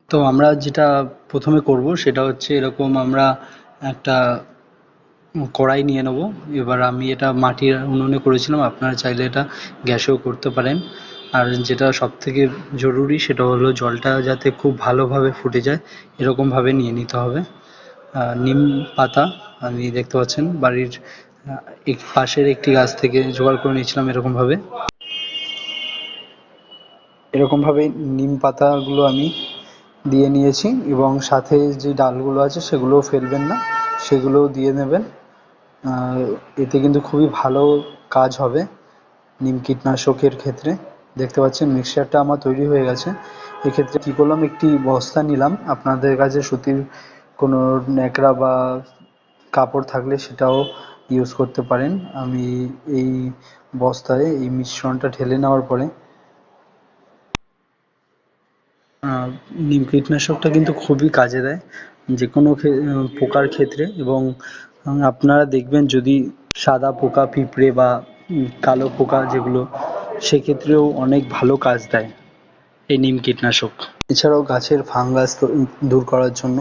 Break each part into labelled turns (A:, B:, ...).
A: তো আমরা যেটা প্রথমে করব সেটা হচ্ছে এরকম আমরা একটা কড়াই নিয়ে নেব। এবার আমি এটা মাটির উনুনে করেছিলাম, আপনারা চাইলে এটা গ্যাসেও করতে পারেন। আর যেটা সব থেকে জরুরি সেটা হলো জলটা যাতে খুব ভালোভাবে ফুটে যায় এরকমভাবে নিয়ে নিতে হবে। নিম পাতা আমি দেখতে পাচ্ছেন বাড়ির পাশের একটি গাছ থেকে জোগাড় করে নিয়েছিলাম। এরকমভাবে এরকমভাবে নিম পাতাগুলো আমি দিয়ে নিয়েছি এবং সাথে যে ডালগুলো আছে সেগুলোও ফেলবেন না, সেগুলোও দিয়ে নেবেন। এতে কিন্তু খুবই ভালো কাজ হবে নিম কীটনাশকের ক্ষেত্রে। দেখতে পাচ্ছেন মিক্সচারটা আমার তৈরি হয়ে গেছে। এক্ষেত্রে কী করলাম, একটি বস্তা নিলাম, আপনাদের কাছে সুতির কোনো ন্যাকড়া বা কাপড় থাকলে সেটাও ইউজ করতে পারেন। আমি এই বস্তায় এই মিশ্রণটা ঢেলে নেওয়ার পরে নিম কীটনাশকটা কিন্তু খুবই কাজে দেয় যে কোনো পোকার ক্ষেত্রে। এবং আপনারা দেখবেন যদি সাদা পোকা, পিঁপড়ে বা কালো পোকা যেগুলো, সেক্ষেত্রেও অনেক ভালো কাজ দেয় এই নিম কীটনাশক। এছাড়াও গাছের ফাঙ্গাস দূর করার জন্য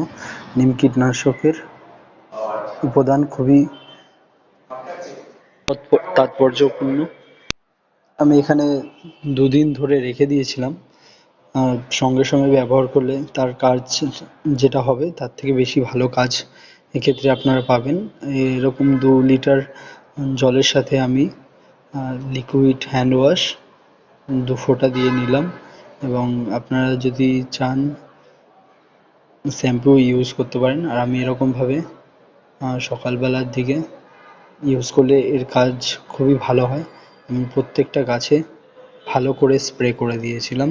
A: নিম কীটনাশকের উপাদান খুবই তাৎপর্যপূর্ণ। আমি এখানে 2 দিন ধরে রেখে দিয়েছিলাম। সঙ্গে সঙ্গে ব্যবহার করলে তার কাজ যেটা হবে তার থেকে বেশি ভালো কাজ এক্ষেত্রে আপনারা পাবেন। এরকম 2 লিটার জলের সাথে আমি লিকুইড হ্যান্ড ওয়াশ 2 ফোঁটা দিয়ে নিলাম। এবং আপনারা যদি চান শ্যাম্পু ইউজ করতে পারেন। আর আমি এরকমভাবে সকালবেলার দিকে ইউজ করলে এর কাজ খুবই ভালো হয়। আমি প্রত্যেকটা গাছে ভালো করে স্প্রে করে দিয়েছিলাম।